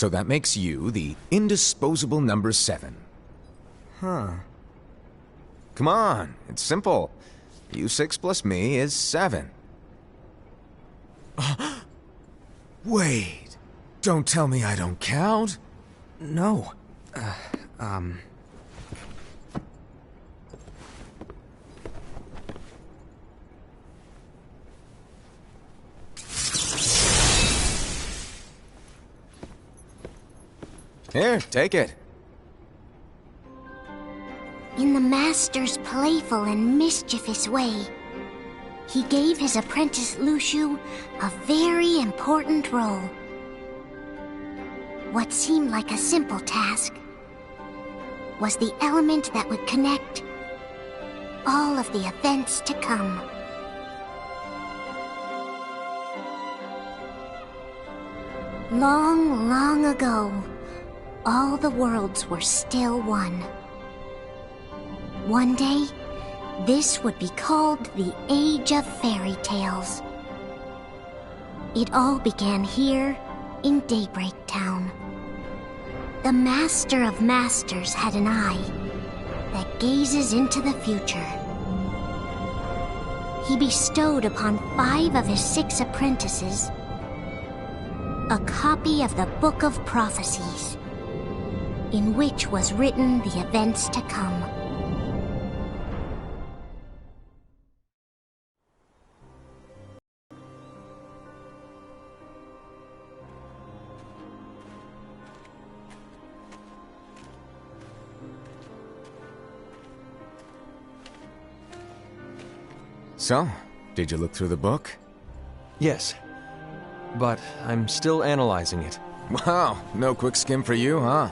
So that makes you the indisposable number 7. Huh. Come on, it's simple. You 6 plus me is 7. Wait, don't tell me I don't count. No. Here, take it. In the Master's playful and mischievous way, he gave his apprentice Luciu a very important role. What seemed like a simple task was the element that would connect all of the events to come. Long, long ago, all the worlds were still one. One day, this would be called the Age of Fairy Tales. It all began here in Daybreak Town. The Master of Masters had an eye that gazes into the future. He bestowed upon 5 of his 6 apprentices a copy of the Book of Prophecies, in which was written the events to come. So, did you look through the book? Yes. But I'm still analyzing it. Wow, no quick skim for you, huh?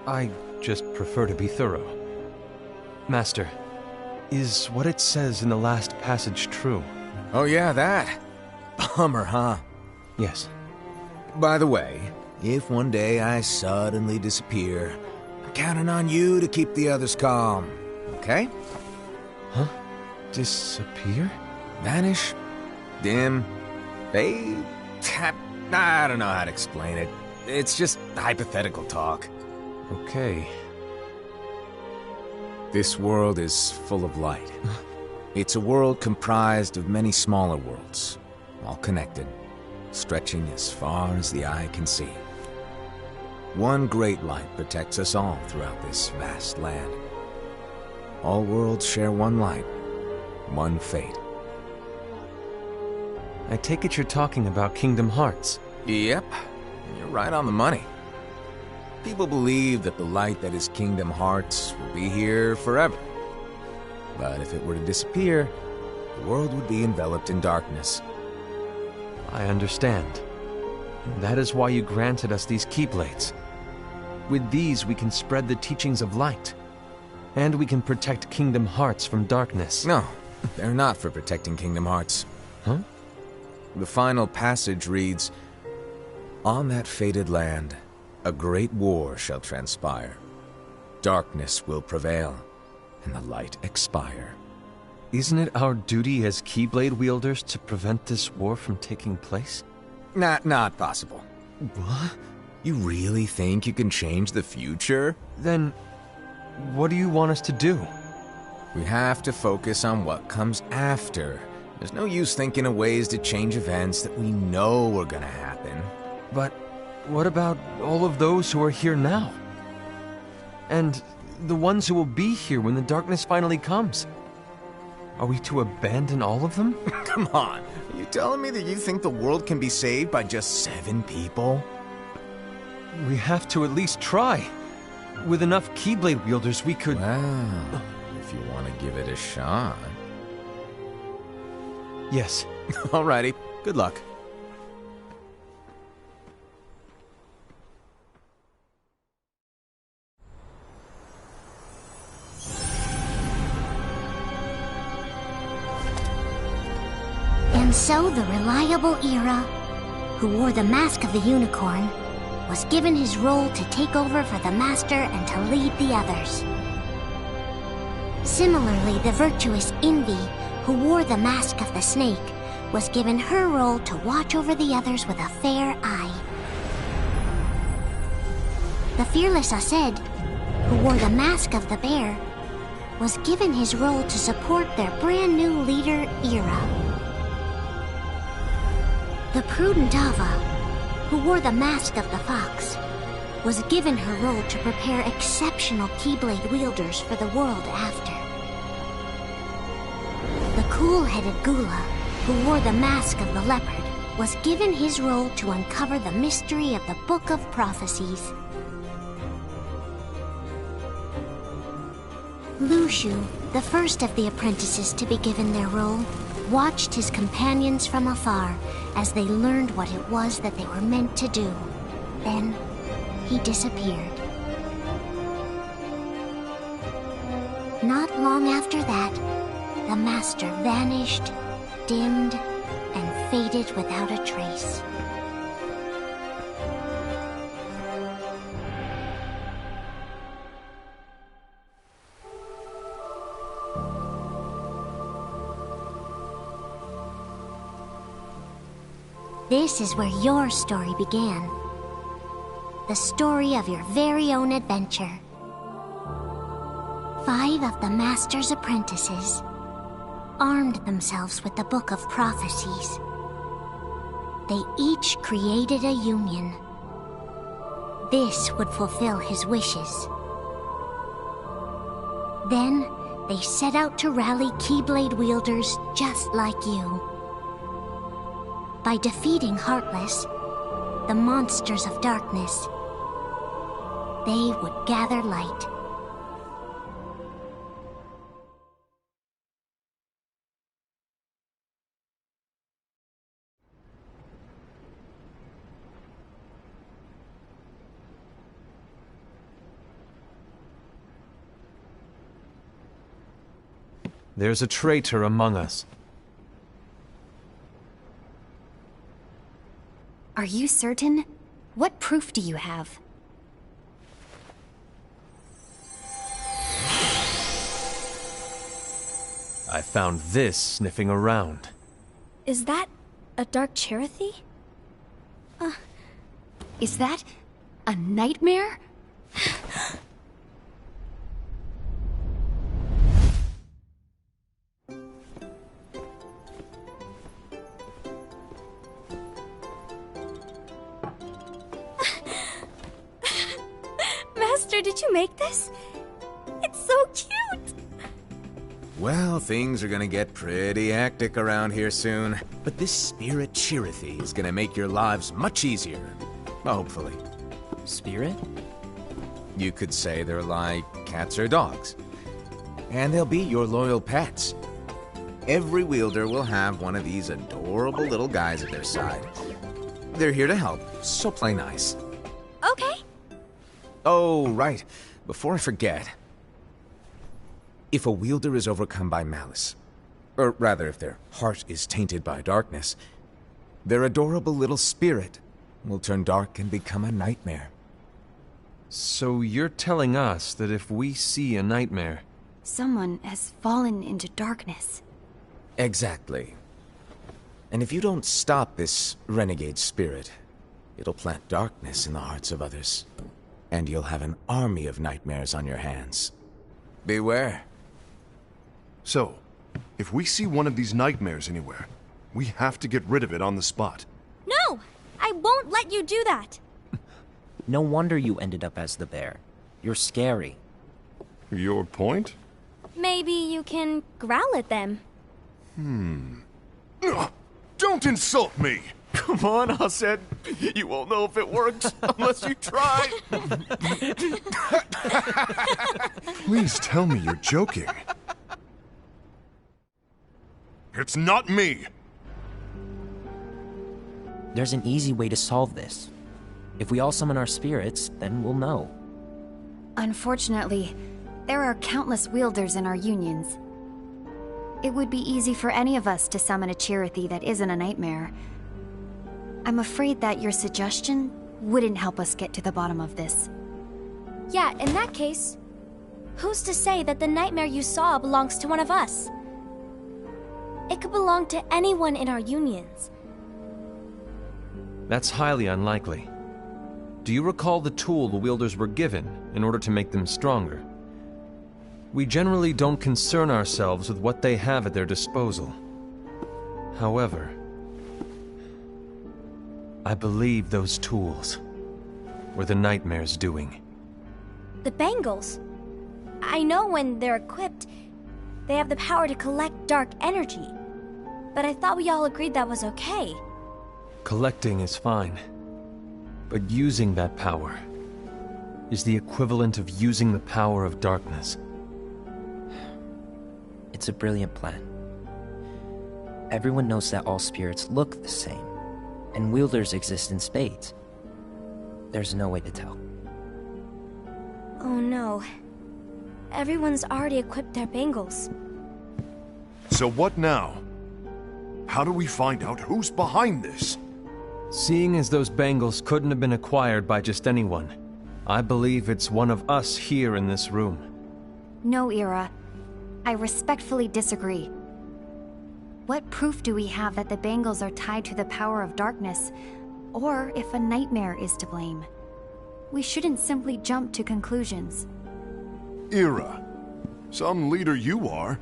I just prefer to be thorough. Master, is what it says in the last passage true? Oh yeah, that. Bummer, huh? Yes. By the way, if one day I suddenly disappear, I'm counting on you to keep the others calm, okay? Huh? Disappear? Vanish? Dim? Fade? I don't know how to explain it. It's just hypothetical talk. Okay. This world is full of light. It's a world comprised of many smaller worlds, all connected, stretching as far as the eye can see. One great light protects us all throughout this vast land. All worlds share one light, one fate. I take it you're talking about Kingdom Hearts. Yep, you're right on the money. People believe that the light that is Kingdom Hearts will be here forever. But if it were to disappear, the world would be enveloped in darkness. I understand. That is why you granted us these Keyblades. With these, we can spread the teachings of light. And we can protect Kingdom Hearts from darkness. No, they're not for protecting Kingdom Hearts. Huh? The final passage reads, "On that fated land, a great war shall transpire. Darkness will prevail, and the light expire." Isn't it our duty as Keyblade wielders to prevent this war from taking place? Not possible. What? You really think you can change the future? Then, what do you want us to do? We have to focus on what comes after. There's no use thinking of ways to change events that we know are gonna happen. But what about all of those who are here now? And the ones who will be here when the darkness finally comes? Are we to abandon all of them? Come on, are you telling me that you think the world can be saved by just 7 people? We have to at least try. With enough Keyblade wielders, we could... Well, if you want to give it a shot. Yes. Alrighty, good luck. And so the reliable Era, who wore the mask of the unicorn, was given his role to take over for the Master and to lead the others. Similarly, the virtuous Envy, who wore the mask of the snake, was given her role to watch over the others with a fair eye. The fearless Ased, who wore the mask of the bear, was given his role to support their brand new leader, Ira. The prudent Ava, who wore the mask of the fox, was given her role to prepare exceptional Keyblade wielders for the world after. The cool-headed Gula, who wore the mask of the leopard, was given his role to uncover the mystery of the Book of Prophecies. Lushu, the first of the apprentices to be given their role, watched his companions from afar as they learned what it was that they were meant to do. Then, he disappeared. Not long after that, the master vanished, dimmed, and faded without a trace. This is where your story began. The story of your very own adventure. 5 of the Master's apprentices armed themselves with the Book of Prophecies. They each created a union. This would fulfill his wishes. Then, they set out to rally Keyblade wielders just like you. By defeating Heartless, the monsters of darkness, they would gather light. There's a traitor among us. Are you certain? What proof do you have? I found this sniffing around. Is that a dark Cherothy? Is that a nightmare? Master, did you make this? It's so cute! Well, things are gonna get pretty hectic around here soon. But this spirit Cherothy is gonna make your lives much easier. Hopefully. Spirit? You could say they're like cats or dogs. And they'll be your loyal pets. Every wielder will have one of these adorable little guys at their side. They're here to help, so play nice. Okay. Oh, right. Before I forget. If a wielder is overcome by malice, or rather if their heart is tainted by darkness, their adorable little spirit will turn dark and become a nightmare. So you're telling us that if we see a nightmare... Someone has fallen into darkness. Exactly. And if you don't stop this renegade spirit, it'll plant darkness in the hearts of others. And you'll have an army of nightmares on your hands. Beware. So, if we see one of these nightmares anywhere, we have to get rid of it on the spot. No! I won't let you do that! No wonder you ended up as the bear. You're scary. Your point? Maybe you can growl at them. Ugh, don't insult me! Come on, Hased. You won't know if it works unless you try. Please tell me you're joking. It's not me! There's an easy way to solve this. If we all summon our spirits, then we'll know. Unfortunately, there are countless wielders in our unions. It would be easy for any of us to summon a Cherothy that isn't a nightmare. I'm afraid that your suggestion wouldn't help us get to the bottom of this. Yeah, in that case, who's to say that the nightmare you saw belongs to one of us? It could belong to anyone in our unions. That's highly unlikely. Do you recall the tool the wielders were given in order to make them stronger? We generally don't concern ourselves with what they have at their disposal. However, I believe those tools were the Nightmare's doing. The bangles. I know when they're equipped, they have the power to collect dark energy. But I thought we all agreed that was okay. Collecting is fine, but using that power is the equivalent of using the power of darkness. It's a brilliant plan. Everyone knows that all spirits look the same, and wielders exist in spades. There's no way to tell. Oh no. Everyone's already equipped their bangles. So what now? How do we find out who's behind this? Seeing as those bangles couldn't have been acquired by just anyone, I believe it's one of us here in this room. No, Ira. I respectfully disagree. What proof do we have that the bangles are tied to the power of darkness, or if a nightmare is to blame? We shouldn't simply jump to conclusions. Ira, some leader you are.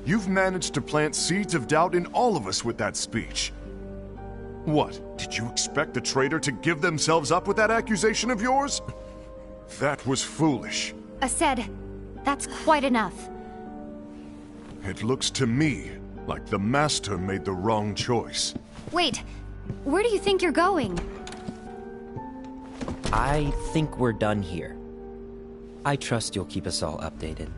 You've managed to plant seeds of doubt in all of us with that speech. What, did you expect the traitor to give themselves up with that accusation of yours? That was foolish. Aced, that's quite enough. It looks to me like the Master made the wrong choice. Wait, where do you think you're going? I think we're done here. I trust you'll keep us all updated.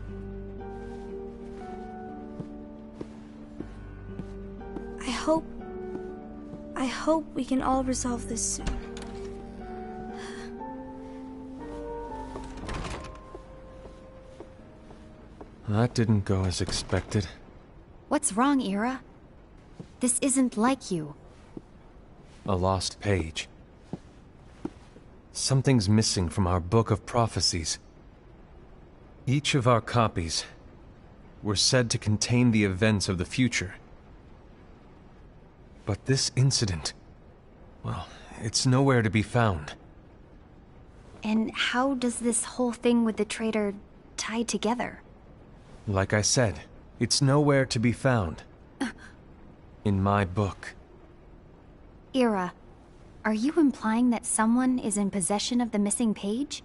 I hope we can all resolve this soon. That didn't go as expected. What's wrong, Ira? This isn't like you. A lost page. Something's missing from our book of prophecies. Each of our copies were said to contain the events of the future. But this incident, well, it's nowhere to be found. And how does this whole thing with the traitor tie together? Like I said, it's nowhere to be found. In my book. Ira, are you implying that someone is in possession of the missing page?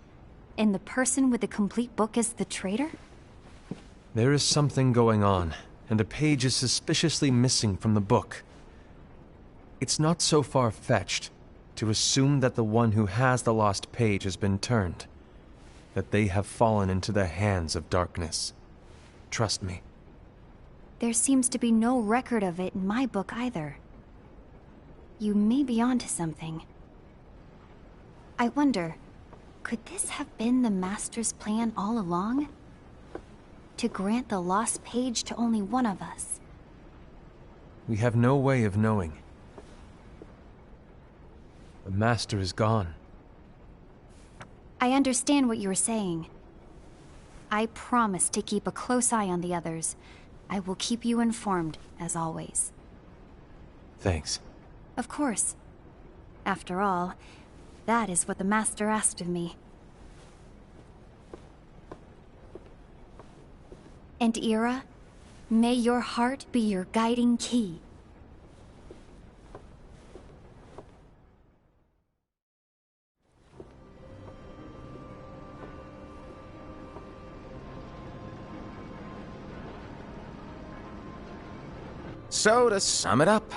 And the person with the complete book is the traitor? There is something going on, and a page is suspiciously missing from the book. It's not so far-fetched to assume that the one who has the lost page has been turned, that they have fallen into the hands of darkness. Trust me. There seems to be no record of it in my book either. You may be onto something. I wonder, could this have been the Master's plan all along? To grant the lost page to only one of us? We have no way of knowing. The Master is gone. I understand what you're saying. I promise to keep a close eye on the others. I will keep you informed, as always. Thanks. Of course. After all, that is what the Master asked of me. And Ira, may your heart be your guiding key. So, to sum it up,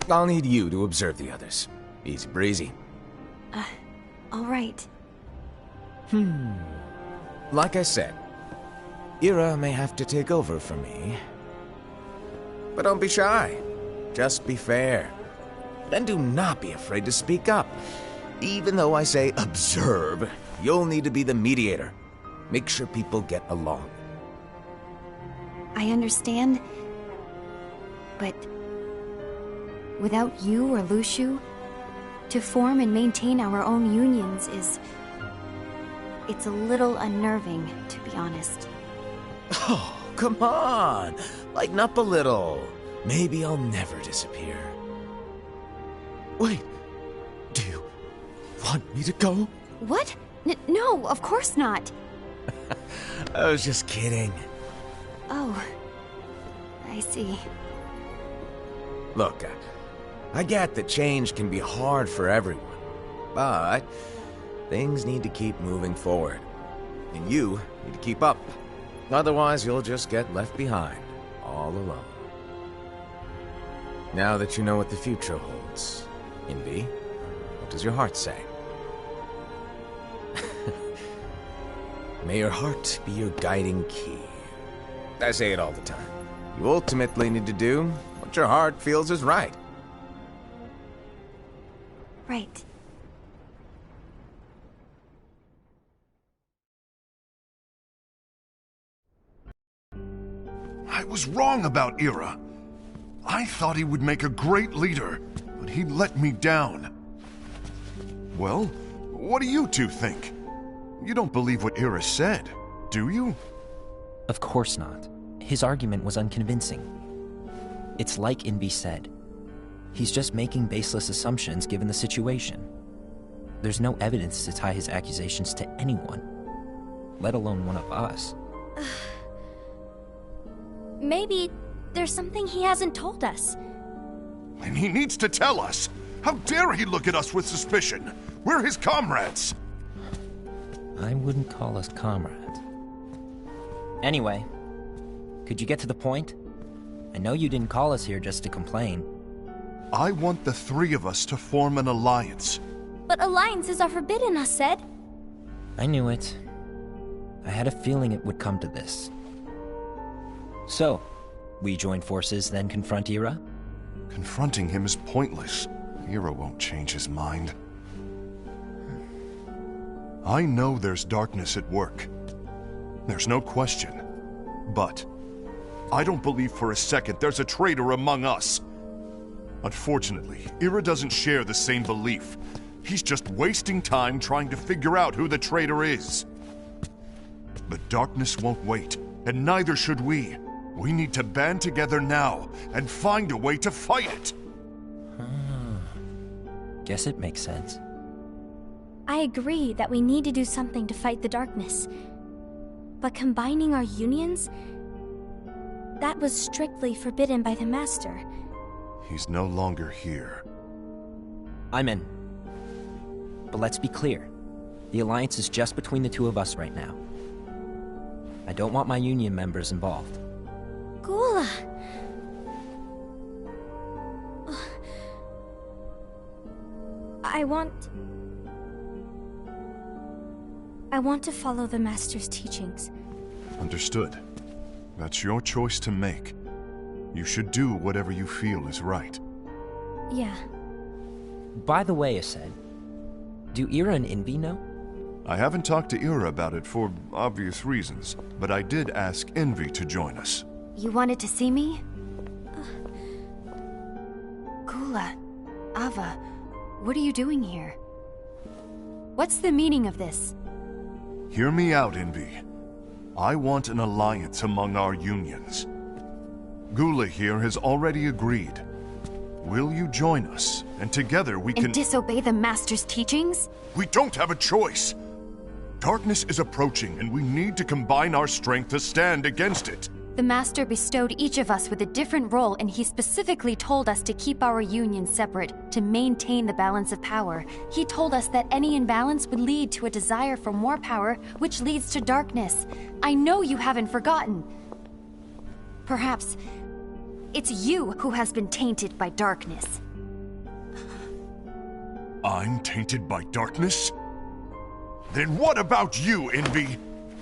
I'll need you to observe the others. Easy breezy. All right. Like I said, Ira may have to take over for me. But don't be shy. Just be fair. And do not be afraid to speak up. Even though I say observe, you'll need to be the mediator. Make sure people get along. I understand. But without you or Luciu, to form and maintain our own unions it's a little unnerving, to be honest. Oh, come on! Lighten up a little. Maybe I'll never disappear. Wait, do you want me to go? What? No, of course not. I was just kidding. Oh, I see. Look, I get that change can be hard for everyone, but things need to keep moving forward. And you need to keep up. Otherwise, you'll just get left behind, all alone. Now that you know what the future holds, Envy, what does your heart say? May your heart be your guiding key. I say it all the time. You ultimately need to do what your heart feels is right. Right. I was wrong about Ira. I thought he would make a great leader, but he let me down. Well, what do you two think? You don't believe what Ira said, do you? Of course not. His argument was unconvincing. It's like Invi said. He's just making baseless assumptions given the situation. There's no evidence to tie his accusations to anyone, let alone one of us. Maybe there's something he hasn't told us. And he needs to tell us. How dare he look at us with suspicion? We're his comrades. I wouldn't call us comrades. Anyway, could you get to the point? I know you didn't call us here just to complain. I want the three of us to form an alliance. But alliances are forbidden, us said. I knew it. I had a feeling it would come to this. So, we join forces, then confront Ira? Confronting him is pointless. Ira won't change his mind. I know there's darkness at work. There's no question. But I don't believe for a second there's a traitor among us. Unfortunately, Ira doesn't share the same belief. He's just wasting time trying to figure out who the traitor is. The darkness won't wait, and neither should we. We need to band together now and find a way to fight it. Guess it makes sense. I agree that we need to do something to fight the darkness. But combining our unions? That was strictly forbidden by the Master. He's no longer here. I'm in. But let's be clear. The alliance is just between the two of us right now. I don't want my union members involved. Gula! I want to follow the Master's teachings. Understood. That's your choice to make. You should do whatever you feel is right. Yeah. By the way, Ased, do Ira and Invi know? I haven't talked to Ira about it for obvious reasons, but I did ask Envy to join us. You wanted to see me? Gula, Ava, what are you doing here? What's the meaning of this? Hear me out, Envy. I want an alliance among our unions. Gula here has already agreed. Will you join us? And together we can... And disobey the Master's teachings? We don't have a choice! Darkness is approaching, and we need to combine our strength to stand against it. The Master bestowed each of us with a different role, and he specifically told us to keep our union separate, to maintain the balance of power. He told us that any imbalance would lead to a desire for more power, which leads to darkness. I know you haven't forgotten. Perhaps it's you who has been tainted by darkness. I'm tainted by darkness? Then what about you, Envy?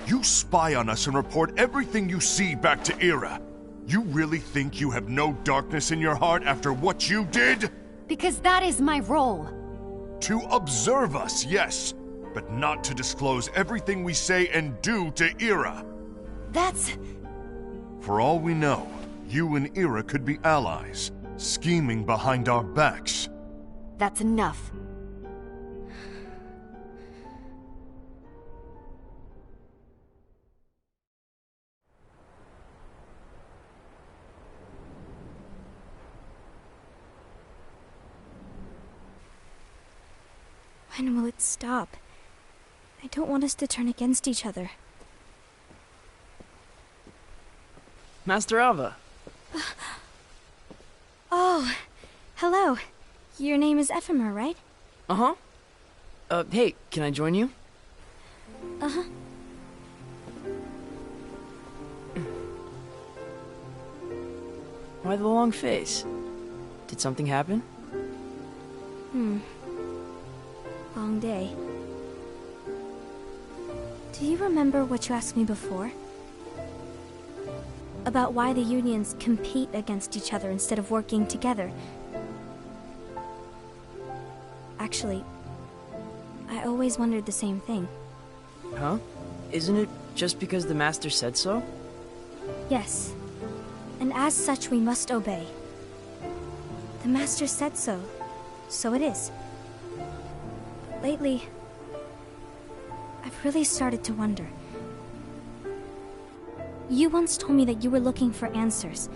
You spy on us and report everything you see back to Ira. You really think you have no darkness in your heart after what you did? Because that is my role. To observe us, yes, but not to disclose everything we say and do to Ira. That's... For all we know, you and Ira could be allies, scheming behind our backs. That's enough. When will it stop? I don't want us to turn against each other. Master Alva. Oh, hello. Your name is Ephemer, right? Uh-huh. Hey, can I join you? Uh-huh. Why the long face? Did something happen? Long day. Do you remember what you asked me before? About why the unions compete against each other instead of working together. Actually, I always wondered the same thing. Huh? Isn't it just because the Master said so? Yes. And as such, we must obey. The Master said so, so it is. Lately, I've really started to wonder. You once told me that you were looking for answers.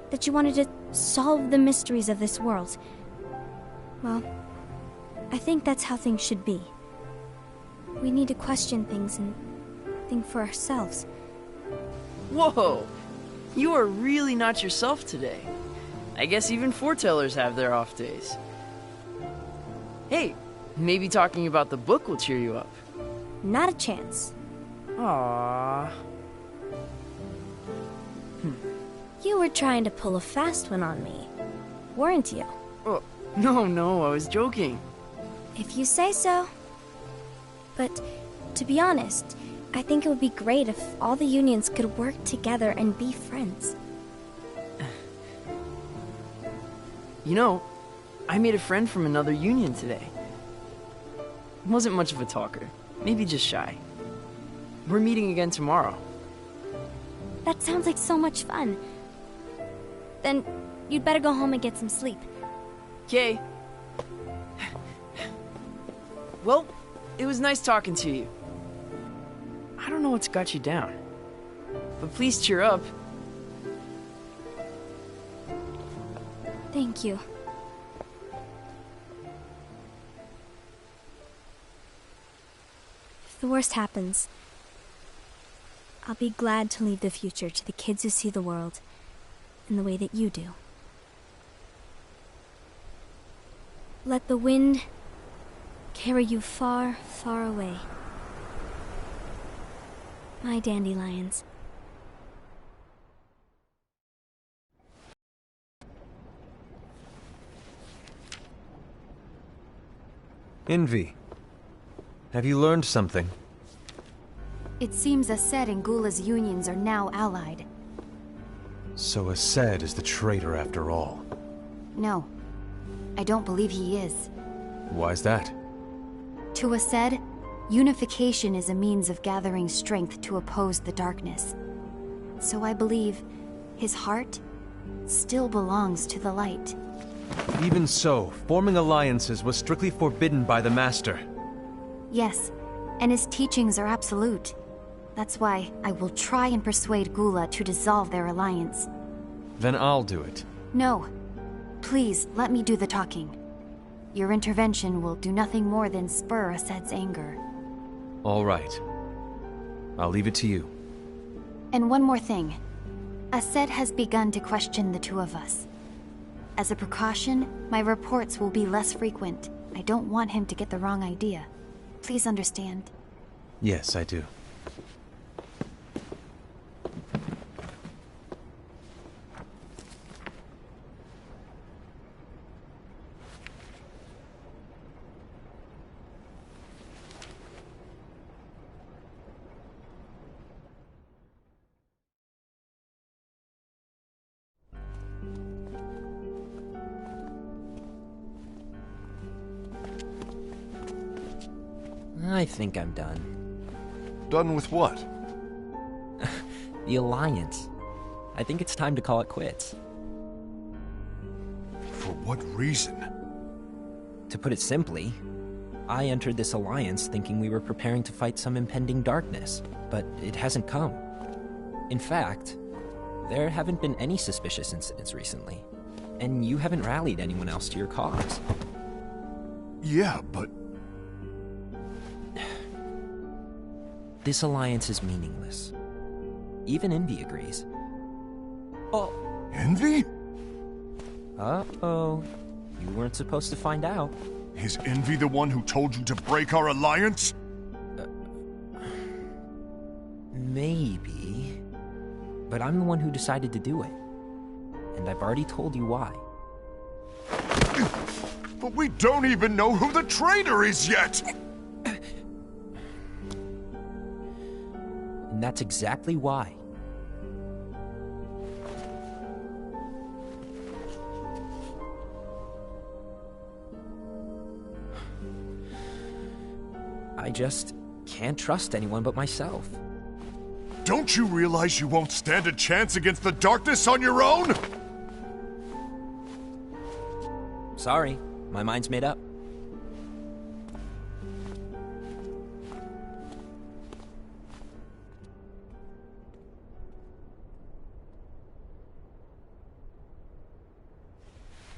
That you wanted to solve the mysteries of this world. Well, I think that's how things should be. We need to question things and think for ourselves. Whoa! You are really not yourself today. I guess even foretellers have their off days. Hey, maybe talking about the book will cheer you up. Not a chance. Aww. You were trying to pull a fast one on me, weren't you? Oh, no, I was joking. If you say so. But, to be honest, I think it would be great if all the unions could work together and be friends. You know, I made a friend from another union today. Wasn't much of a talker, maybe just shy. We're meeting again tomorrow. That sounds like so much fun. Then, you'd better go home and get some sleep. Okay. Well, it was nice talking to you. I don't know what's got you down, but please cheer up. Thank you. If the worst happens, I'll be glad to leave the future to the kids who see the world in the way that you do. Let the wind carry you far, far away. My dandelions. Envy. Have you learned something? It seems Ased and Gula's unions are now allied. So Ased is the traitor after all. No, I don't believe he is. Why's that? To Ased, unification is a means of gathering strength to oppose the darkness. So I believe his heart still belongs to the light. Even so, forming alliances was strictly forbidden by the Master. Yes, and his teachings are absolute. That's why I will try and persuade Gula to dissolve their alliance. Then I'll do it. No. Please, let me do the talking. Your intervention will do nothing more than spur Ased's anger. All right. I'll leave it to you. And one more thing. Ased has begun to question the two of us. As a precaution, my reports will be less frequent. I don't want him to get the wrong idea. Please understand. Yes, I do. I think I'm done. Done with what? The Alliance. I think it's time to call it quits. For what reason? To put it simply, I entered this alliance thinking we were preparing to fight some impending darkness, but it hasn't come. In fact, there haven't been any suspicious incidents recently, and you haven't rallied anyone else to your cause. Yeah, but... This alliance is meaningless. Even Envy agrees. Oh. Envy? Uh-oh. You weren't supposed to find out. Is Envy the one who told you to break our alliance? Maybe. But I'm the one who decided to do it. And I've already told you why. But we don't even know who the traitor is yet! And that's exactly why. I just can't trust anyone but myself. Don't you realize you won't stand a chance against the darkness on your own? Sorry, my mind's made up.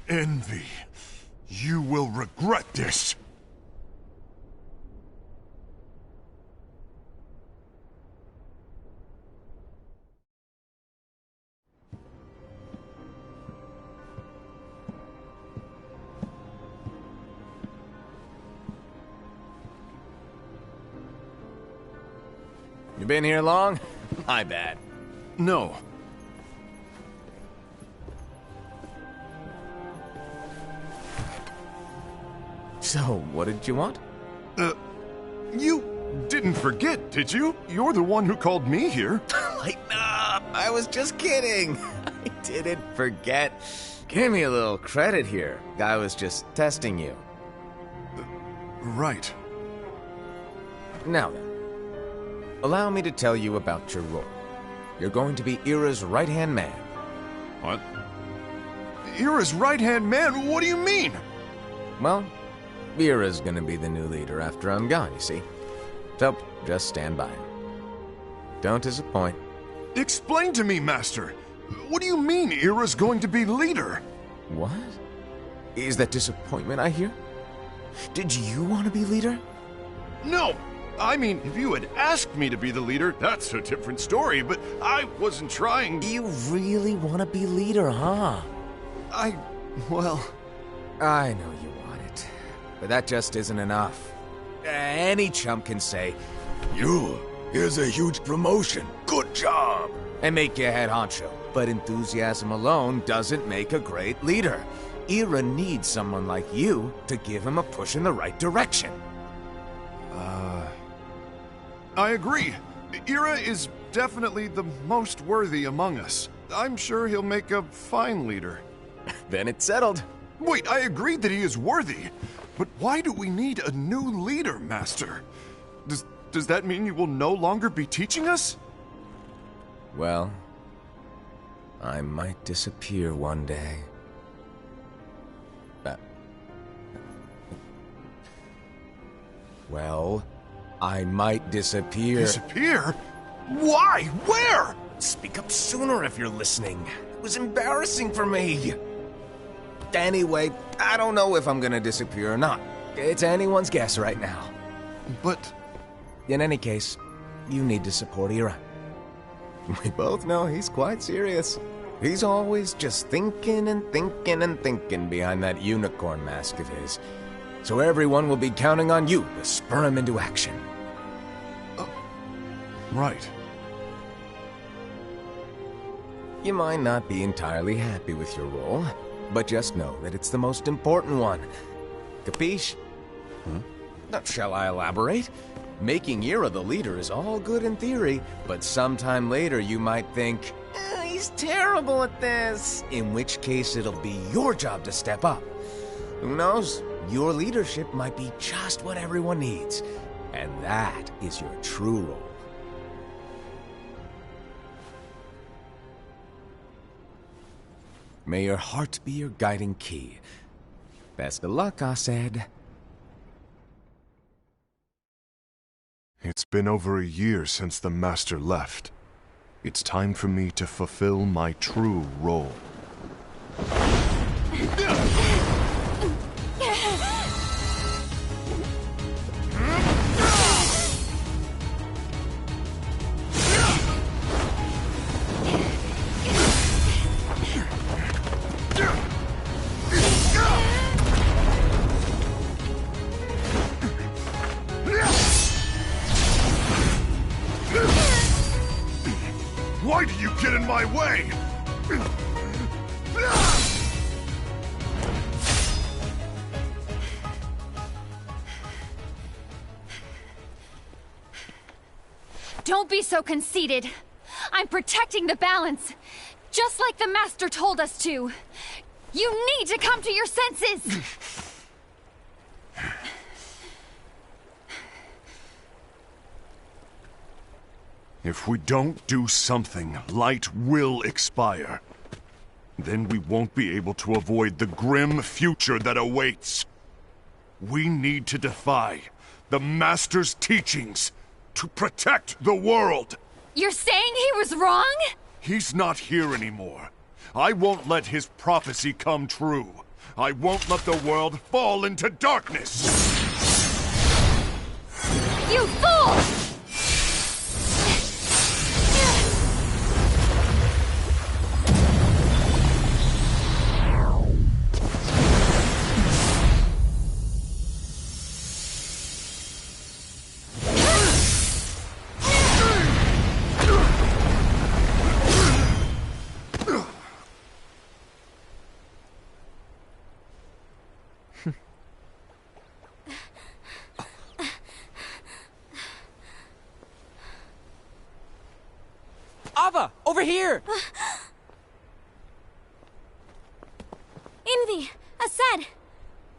Envy, you will regret this. You been here long? My bad. No. So, what did you want? You didn't forget, did you? You're the one who called me here. Lighten up! I was just kidding. I didn't forget. Give me a little credit here. I was just testing you. Right. Now then, allow me to tell you about your role. You're going to be Ira's right-hand man. What? Ira's right-hand man? What do you mean? Well, Ira's gonna be the new leader after I'm gone, you see. So, just stand by. Don't disappoint. Explain to me, Master. What do you mean Ira's going to be leader? What? Is that disappointment I hear? Did you want to be leader? No! I mean, if you had asked me to be the leader, that's a different story, but I wasn't trying. You really want to be leader, huh? Well... I know you want it, but that just isn't enough. Any chump can say, here's a huge promotion, good job, and make you head honcho. But enthusiasm alone doesn't make a great leader. Ira needs someone like you to give him a push in the right direction. I agree. Ira is definitely the most worthy among us. I'm sure he'll make a fine leader. Then it's settled. Wait, I agreed that he is worthy. But why do we need a new leader, Master? Does that mean you will no longer be teaching us? Well, I might disappear one day. Well, I might disappear. Disappear? Why? Where? Speak up sooner if you're listening. It was embarrassing for me. Anyway, I don't know if I'm gonna disappear or not. It's anyone's guess right now. But... In any case, you need to support Ira. We both know he's quite serious. He's always just thinking and thinking and thinking behind that unicorn mask of his. So everyone will be counting on you to spur him into action. Right. You might not be entirely happy with your role, but just know that it's the most important one. Capiche? Shall I elaborate? Making Ira the leader is all good in theory, but sometime later you might think, he's terrible at this, in which case it'll be your job to step up. Who knows? Your leadership might be just what everyone needs, and that is your true role. May your heart be your guiding key. Best of luck, I said. It's been over a year since the Master left. It's time for me to fulfill my true role. get in my way! Don't be so conceited. I'm protecting the balance, just like the Master told us to. You need to come to your senses! If we don't do something, light will expire. Then we won't be able to avoid the grim future that awaits. We need to defy the Master's teachings to protect the world. You're saying he was wrong? He's not here anymore. I won't let his prophecy come true. I won't let the world fall into darkness. You fool! Ava, over here! Envy! Asad!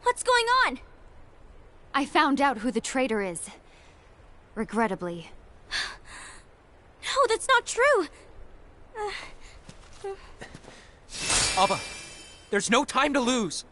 What's going on? I found out who the traitor is. Regrettably. No, that's not true! Ava, there's no time to lose!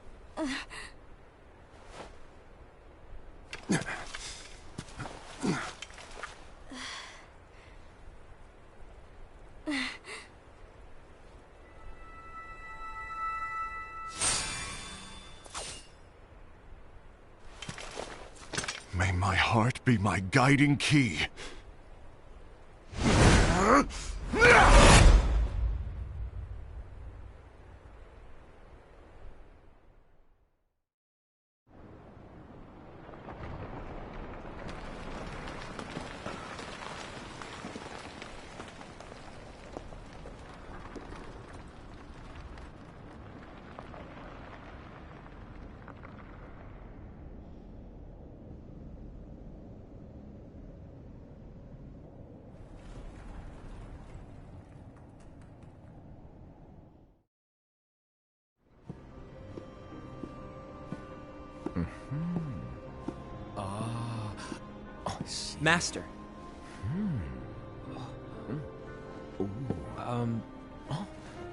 May my heart be my guiding key. Master.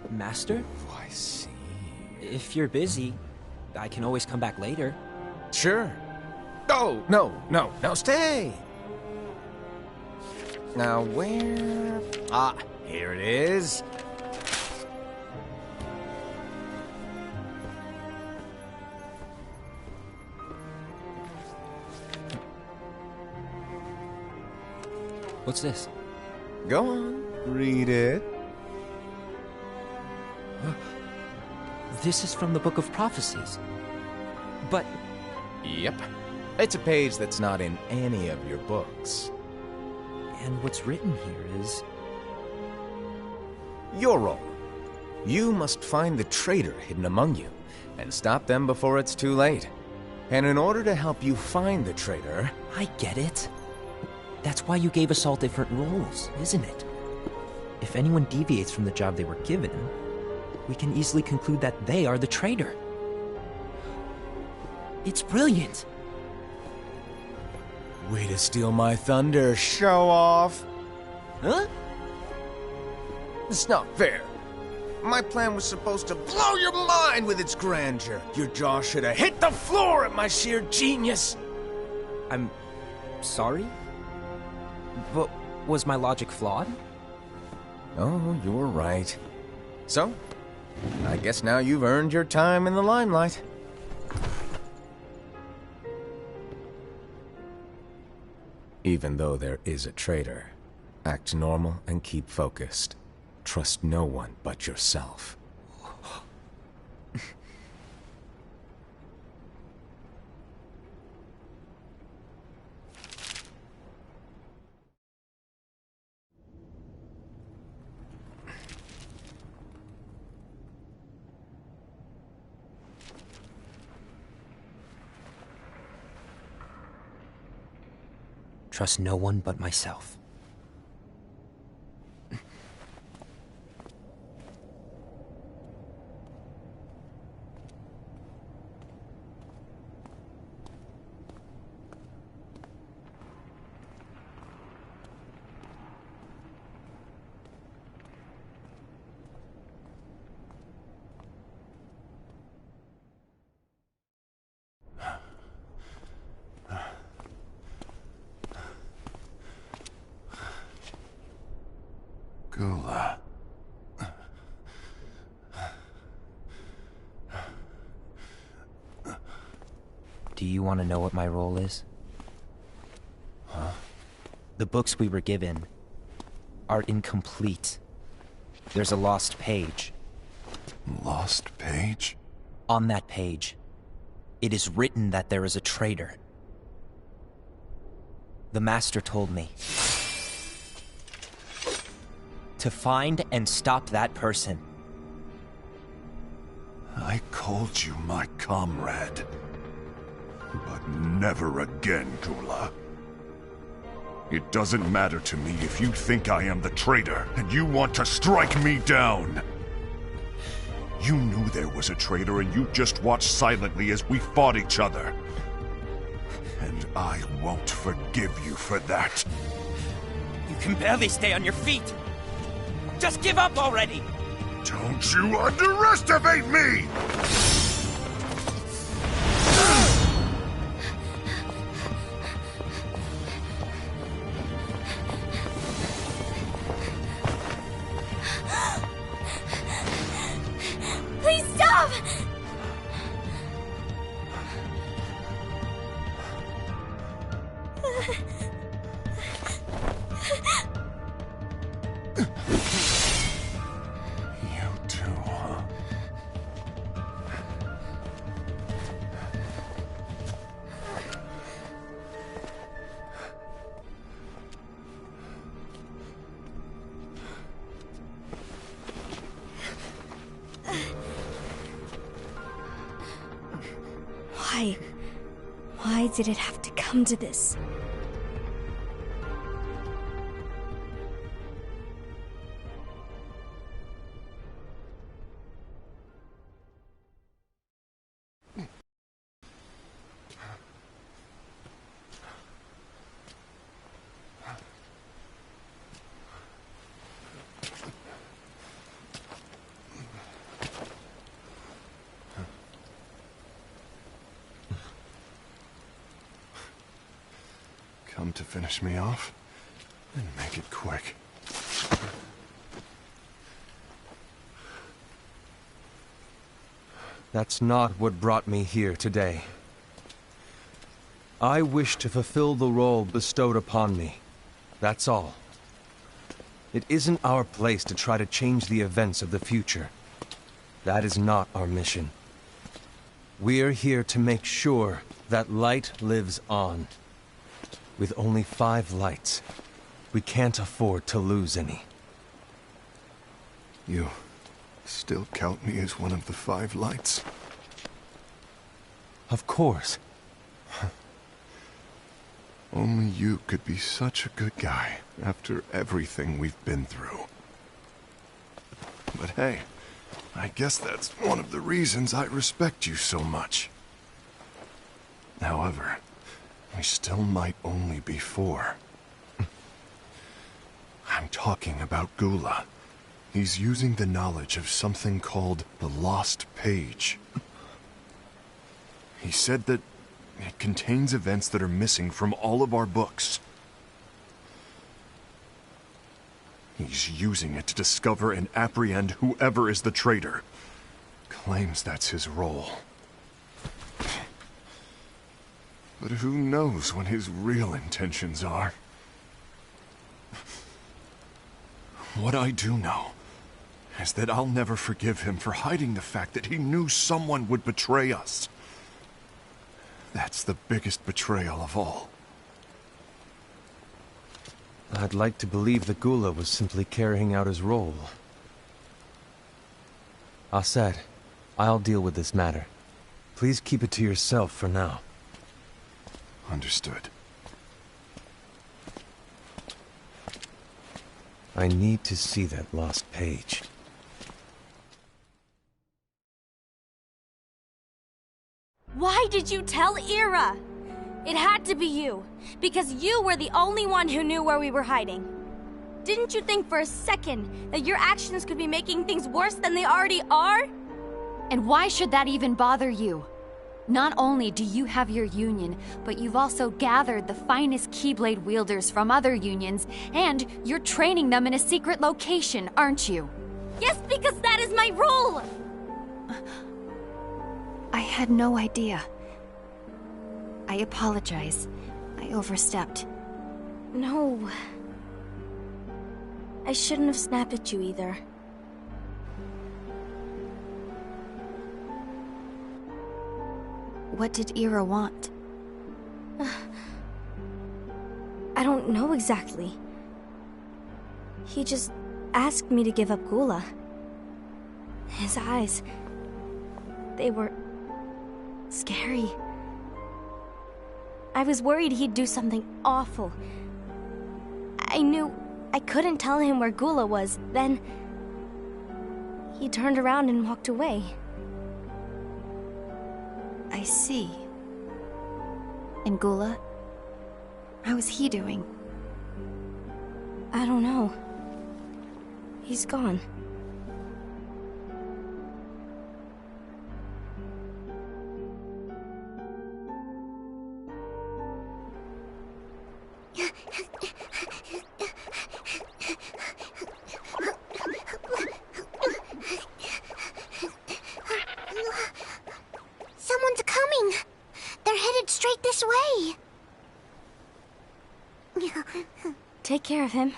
Master? Voici. If you're busy, I can always come back later. Sure. Oh, no, stay! Now, where... Ah, here it is. What's this? Go on, read it. This is from the Book of Prophecies. But... Yep. It's a page that's not in any of your books. And what's written here is... Your role. You must find the traitor hidden among you, and stop them before it's too late. And in order to help you find the traitor... I get it. That's why you gave us all different roles, isn't it? If anyone deviates from the job they were given, we can easily conclude that they are the traitor. It's brilliant. Way to steal my thunder, show off. Huh? It's not fair. My plan was supposed to blow your mind with its grandeur. Your jaw should have hit the floor at my sheer genius. I'm sorry? But was my logic flawed? Oh, you're right. So, I guess now you've earned your time in the limelight. Even though there is a traitor, act normal and keep focused. Trust no one but yourself. trust no one but myself. Gula. Do you want to know what my role is? Huh? The books we were given are incomplete. There's a lost page. Lost page? On that page, it is written that there is a traitor. The Master told me to find and stop that person. I called you my comrade. But never again, Gula. It doesn't matter to me if you think I am the traitor, and you want to strike me down. You knew there was a traitor, and you just watched silently as we fought each other. And I won't forgive you for that. You can barely stay on your feet. Just give up already! Don't you underestimate me! Please stop! You too, huh? Why? Why did it have to come to this? Come to finish me off? And make it quick. That's not what brought me here today. I wish to fulfill the role bestowed upon me. That's all. It isn't our place to try to change the events of the future. That is not our mission. We're here to make sure that light lives on. With only 5 lights, we can't afford to lose any. You still count me as one of the 5 lights? Of course. Only you could be such a good guy after everything we've been through. But hey, I guess that's one of the reasons I respect you so much. However, we still might only be 4. I'm talking about Gula. He's using the knowledge of something called the Lost Page. He said that it contains events that are missing from all of our books. He's using it to discover and apprehend whoever is the traitor. Claims that's his role. But who knows what his real intentions are? What I do know is that I'll never forgive him for hiding the fact that he knew someone would betray us. That's the biggest betrayal of all. I'd like to believe that Gula was simply carrying out his role. Aset, I'll deal with this matter. Please keep it to yourself for now. Understood. I need to see that lost page. Why did you tell Ira? It had to be you, because you were the only one who knew where we were hiding. Didn't you think for a second that your actions could be making things worse than they already are? And why should that even bother you? Not only do you have your union, but you've also gathered the finest Keyblade wielders from other unions, and you're training them in a secret location, aren't you? Yes, because that is my role! I had no idea. I apologize. I overstepped. No. I shouldn't have snapped at you either. What did Ira want? I don't know exactly. He just asked me to give up Gula. His eyes... they were... scary. I was worried he'd do something awful. I knew I couldn't tell him where Gula was. Then... he turned around and walked away. I see. And Gula? How is he doing? I don't know. He's gone. Someone's coming! They're headed straight this way! Take care of him.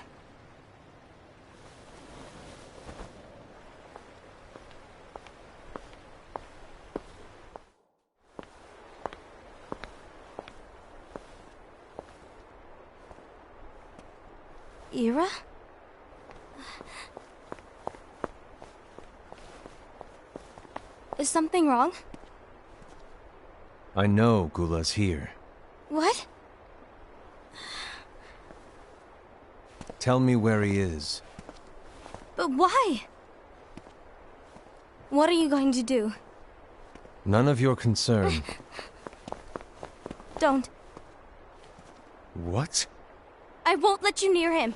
Ira? Is something wrong? I know Gula's here. What? Tell me where he is. But why? What are you going to do? None of your concern. Don't. What? I won't let you near him.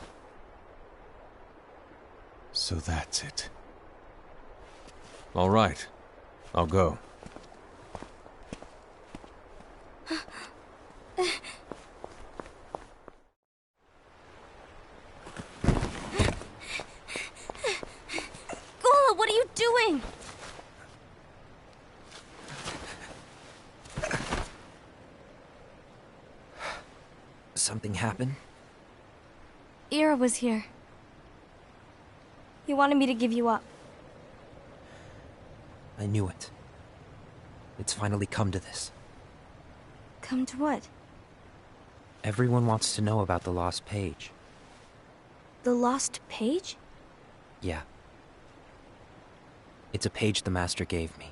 So that's it. All right. I'll go. Gula, what are you doing? Something happened? Ira was here. He wanted me to give you up. I knew it. It's finally come to this. Come to what? Everyone wants to know about the lost page. The lost page? Yeah. It's a page the Master gave me.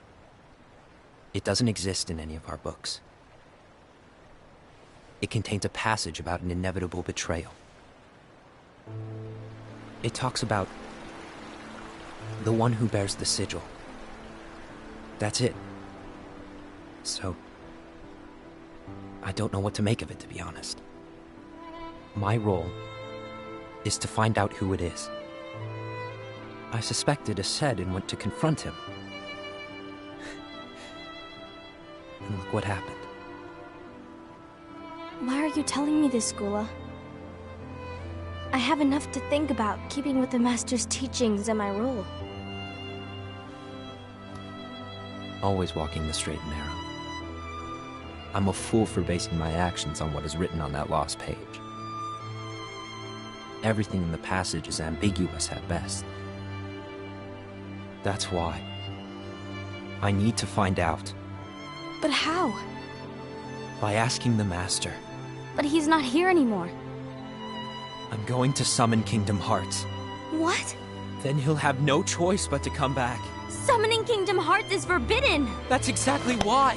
It doesn't exist in any of our books. It contains a passage about an inevitable betrayal. It talks about the one who bears the sigil. That's it. So, I don't know what to make of it, to be honest. My role is to find out who it is. I suspected a Sed and went to confront him. And look what happened. Why are you telling me this, Gula? I have enough to think about, keeping with the Master's teachings and my role. Always walking the straight and narrow. I'm a fool for basing my actions on what is written on that lost page. Everything in the passage is ambiguous at best. That's why I need to find out. But how? By asking the Master. But he's not here anymore. I'm going to summon Kingdom Hearts. What? Then he'll have no choice but to come back. Summoning Kingdom Hearts is forbidden! That's exactly why!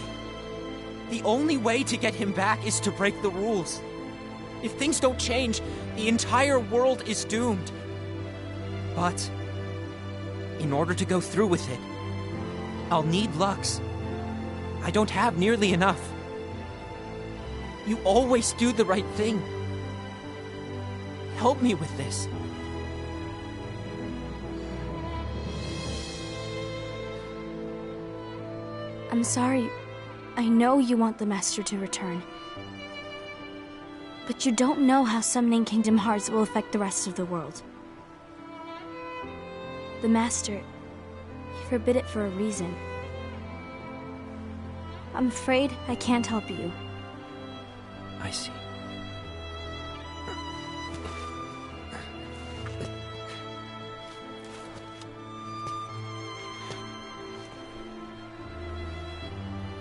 The only way to get him back is to break the rules. If things don't change, the entire world is doomed. But in order to go through with it, I'll need Lux. I don't have nearly enough. You always do the right thing. Help me with this. I'm sorry. I know you want the Master to return. But you don't know how summoning Kingdom Hearts will affect the rest of the world. The Master, he forbid it for a reason. I'm afraid I can't help you. I see.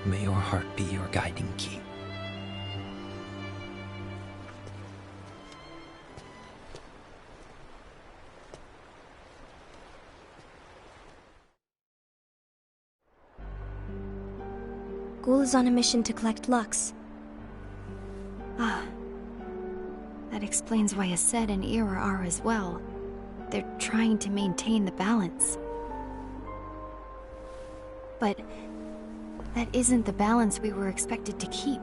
May your heart be your guiding key. Ghoul is on a mission to collect Lux. Ah. That explains why Aced and Ira are as well. They're trying to maintain the balance. But that isn't the balance we were expected to keep.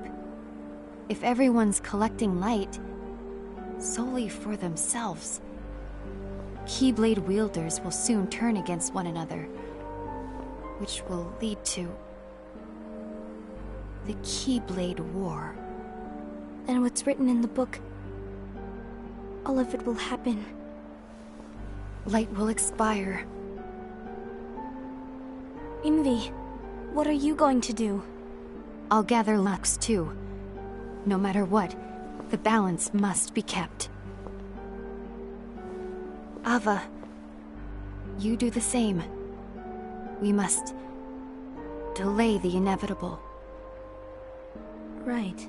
If everyone's collecting light solely for themselves, Keyblade wielders will soon turn against one another, which will lead to the Keyblade War. And what's written in the book, all of it will happen. Light will expire. Envy, what are you going to do? I'll gather Lux too. No matter what, the balance must be kept. Ava, you do the same. We must delay the inevitable. Right.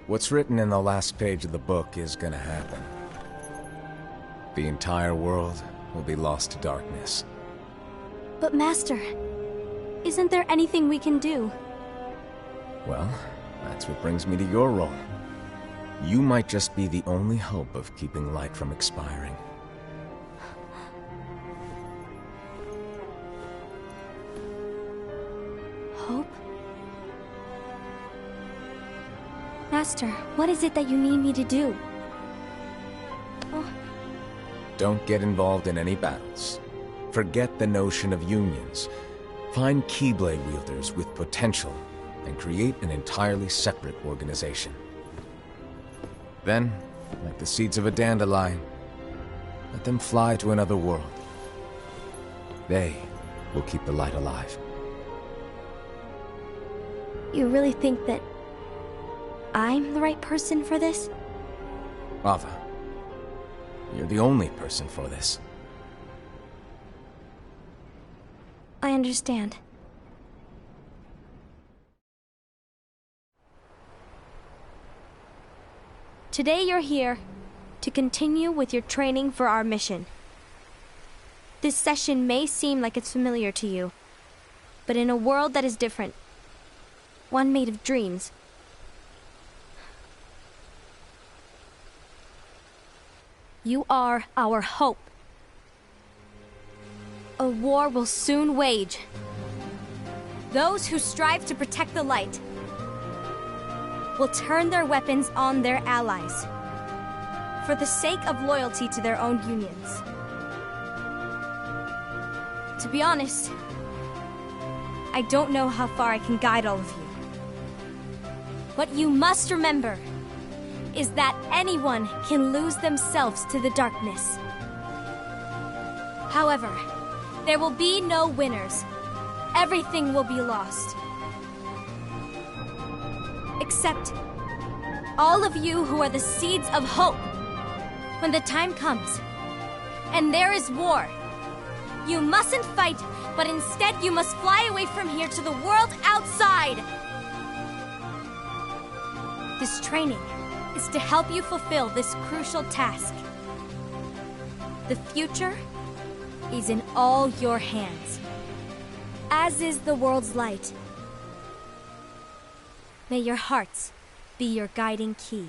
What's written in the last page of the book is gonna happen. The entire world will be lost to darkness. But Master, isn't there anything we can do? Well, that's what brings me to your role. You might just be the only hope of keeping light from expiring. Hope? Master, what is it that you need me to do? Oh. Don't get involved in any battles. Forget the notion of unions. Find Keyblade wielders with potential and create an entirely separate organization. Then, like the seeds of a dandelion, let them fly to another world. They will keep the light alive. You really think that I'm the right person for this? Ava, you're the only person for this. I understand. Today you're here to continue with your training for our mission. This session may seem like it's familiar to you, but in a world that is different, one made of dreams, you are our hope. A war will soon wage. Those who strive to protect the light will turn their weapons on their allies for the sake of loyalty to their own unions. To be honest, I don't know how far I can guide all of you. What you must remember is that anyone can lose themselves to the darkness. However, there will be no winners. Everything will be lost. Except all of you who are the seeds of hope. When the time comes, and there is war, you mustn't fight, but instead you must fly away from here to the world outside. This training is to help you fulfill this crucial task. The future is in all your hands, as is the world's light. May your hearts be your guiding key.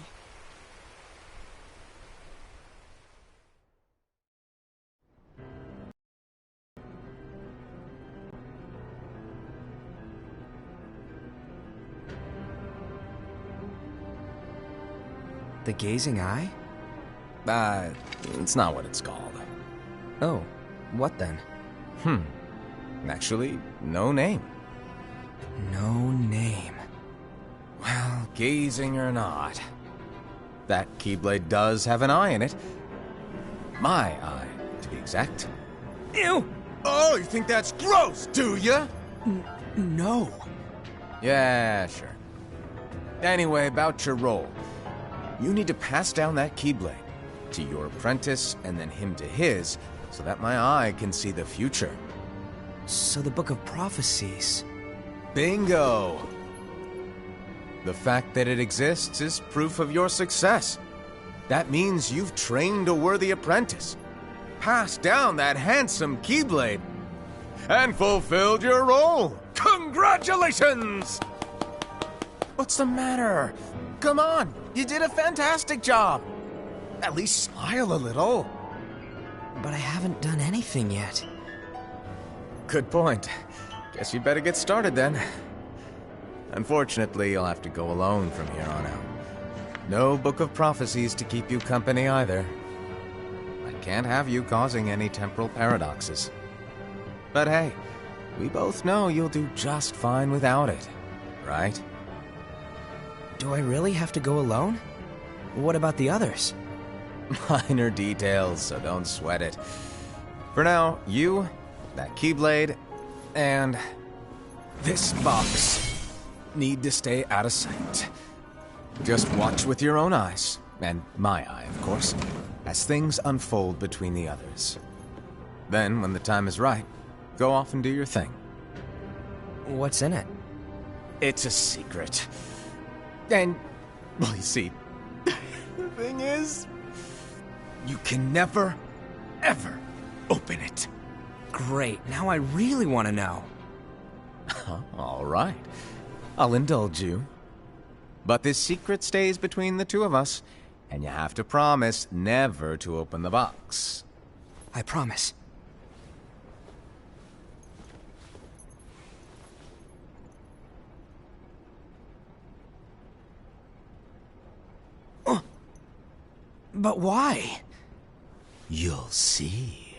The gazing eye? It's not what it's called. Oh, what then? Actually, no name. No name. Well, gazing or not, that Keyblade does have an eye in it. My eye, to be exact. Ew! Oh, you think that's gross, do ya? No. Yeah, sure. Anyway, about your role. You need to pass down that Keyblade to your apprentice and then him to his, so that my eye can see the future. So the Book of Prophecies... Bingo! The fact that it exists is proof of your success. That means you've trained a worthy apprentice, passed down that handsome Keyblade, and fulfilled your role. Congratulations! What's the matter? Come on, you did a fantastic job. At least smile a little. But I haven't done anything yet. Good point. Guess you'd better get started then. Unfortunately, you'll have to go alone from here on out. No Book of Prophecies to keep you company either. I can't have you causing any temporal paradoxes. But hey, we both know you'll do just fine without it, right? Do I really have to go alone? What about the others? Minor details, so don't sweat it. For now, you, that Keyblade, and this box need to stay out of sight. Just watch with your own eyes, and my eye, of course, as things unfold between the others. Then, when the time is right, go off and do your thing. What's in it? It's a secret. And, well, you see, the thing is, you can never, ever open it. Great, now I really want to know. All right. I'll indulge you. But this secret stays between the two of us, and you have to promise never to open the box. I promise. But why? You'll see.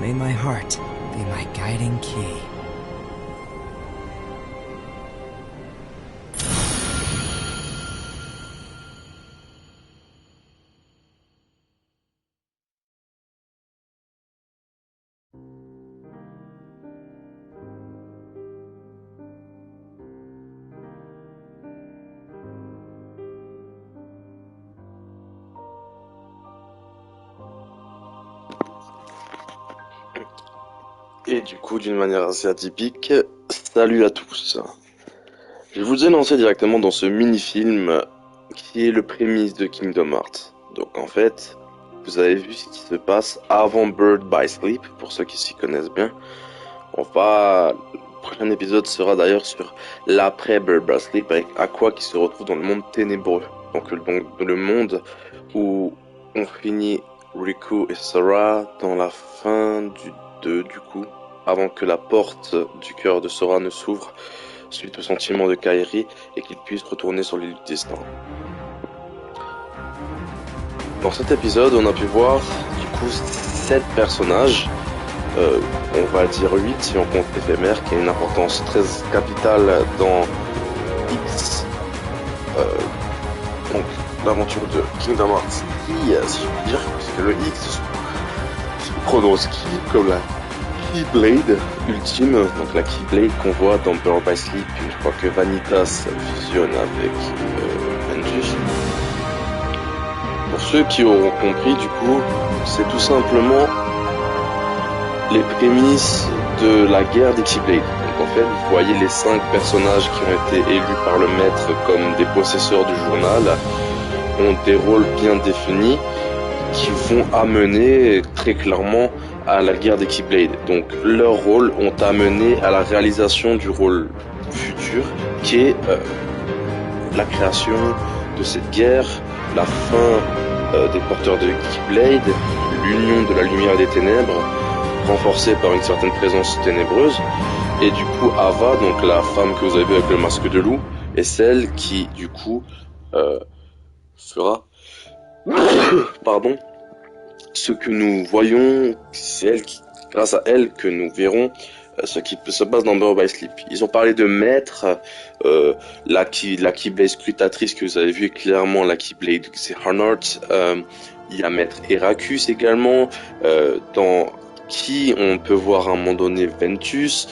May my heart be my guiding key. Et du coup, d'une manière assez atypique, salut à tous. Je vous ai lancé directement dans ce mini-film qui est le prémisse de Kingdom Hearts. Donc en fait, vous avez vu ce qui se passe avant Birth by Sleep, pour ceux qui s'y connaissent bien. Le prochain épisode sera d'ailleurs sur l'après Birth by Sleep avec Aqua qui se retrouve dans le monde ténébreux. Donc le monde où on finit Riku et Sora dans la fin du 2 du coup. avant que la porte du cœur de Sora ne s'ouvre suite au sentiment de Kairi et qu'il puisse retourner sur l'île du destin. Dans cet épisode, on a pu voir du coup 7 personnages, on va dire 8 si on compte l'éphémère, qui a une importance très capitale dans X, donc l'aventure de Kingdom Hearts, si je peux dire, parce que le X se prononce comme la Keyblade ultime, donc la Keyblade qu'on voit dans Birth by Sleep, je crois que Vanitas fusionne avec Ventus. Pour ceux qui auront compris, du coup, c'est tout simplement les prémices de la guerre des Keyblades. Donc en fait, vous voyez les 5 personnages qui ont été élus par le maître comme des possesseurs du journal ont des rôles bien définis qui vont amener très clairement à la guerre des Keyblades. Donc leurs rôles ont amené à la réalisation du rôle futur qui est la création de cette guerre, la fin des porteurs de Keyblade, l'union de la lumière et des ténèbres, renforcée par une certaine présence ténébreuse, et du coup Ava, donc la femme que vous avez vue avec le masque de loup, est celle qui du coup fera pardon, ce que nous voyons, c'est elle qui, grâce à elle que nous verrons ce qui se passe dans Birth by Sleep. Ils ont parlé de maître, la Keyblade scrutatrice que vous avez vu, clairement la Keyblade c'est Hearth, il y a maître Heracus également, dans qui on peut voir à un moment donné Ventus.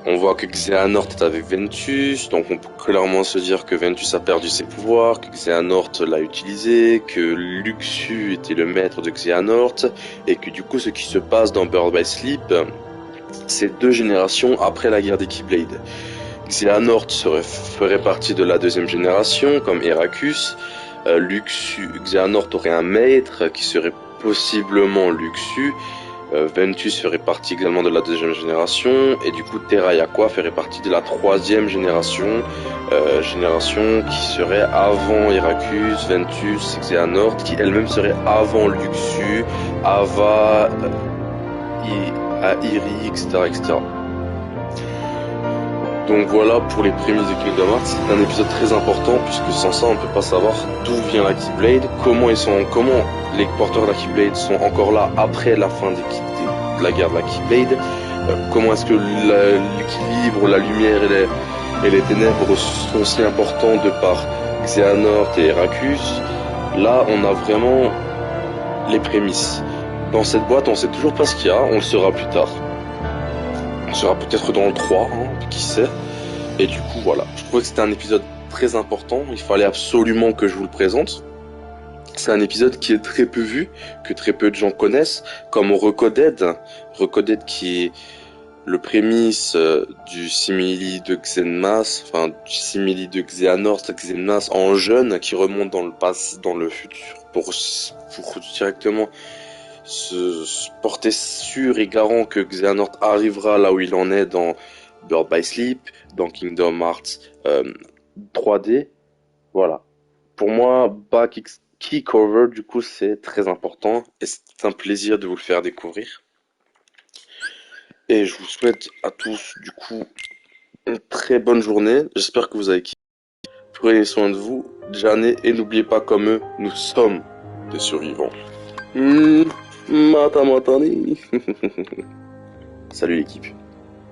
On voit que Xehanort est avec Ventus, donc on peut clairement se dire que Ventus a perdu ses pouvoirs, que Xehanort l'a utilisé, que Luxu était le maître de Xehanort, et que du coup ce qui se passe dans Birth by Sleep, c'est 2 générations après la guerre des Keyblades. Xehanort ferait partie de la 2e génération, comme Heracus. Xehanort aurait un maître qui serait possiblement Luxu. Ventus ferait partie également de la 2e génération, et du coup Terayaqua ferait partie de la 3e génération, génération qui serait avant Heracus, Ventus, Xehanort, qui elle-même serait avant Luxu, Ava, Airi, etc. Donc voilà pour les prémices de Kingdom Hearts. C'est un épisode très important puisque sans ça on ne peut pas savoir d'où vient la Keyblade, comment les porteurs de la Keyblade sont encore là après la fin de la guerre de la Keyblade, comment est-ce que l'équilibre, la lumière et les ténèbres sont si importants de par Xehanort et Heracus. Là on a vraiment les prémices. Dans cette boîte on sait toujours pas ce qu'il y a, on le saura plus tard. On sera peut-être dans le 3, qui sait. Et du coup, voilà. Je trouvais que c'était un épisode très important. Il fallait absolument que je vous le présente. C'est un épisode qui est très peu vu, que très peu de gens connaissent, comme Recoded. Recoded qui est le prémisse du simili de Xenmas, enfin du simili de Xehanort, Xenmas en jeune, qui remonte dans le passé, dans le futur, pour directement se porter sûr et garant que Xehanort arrivera là où il en est dans Birth by Sleep, dans Kingdom Hearts 3D. Voilà. Pour moi, Back Key Cover, du coup, c'est très important et c'est un plaisir de vous le faire découvrir. Et je vous souhaite à tous, du coup, une très bonne journée. J'espère que vous avez kiffé. Prenez soin de vous, Janet, et n'oubliez pas, comme eux, nous sommes des survivants. Mata matani. Salut l'équipe.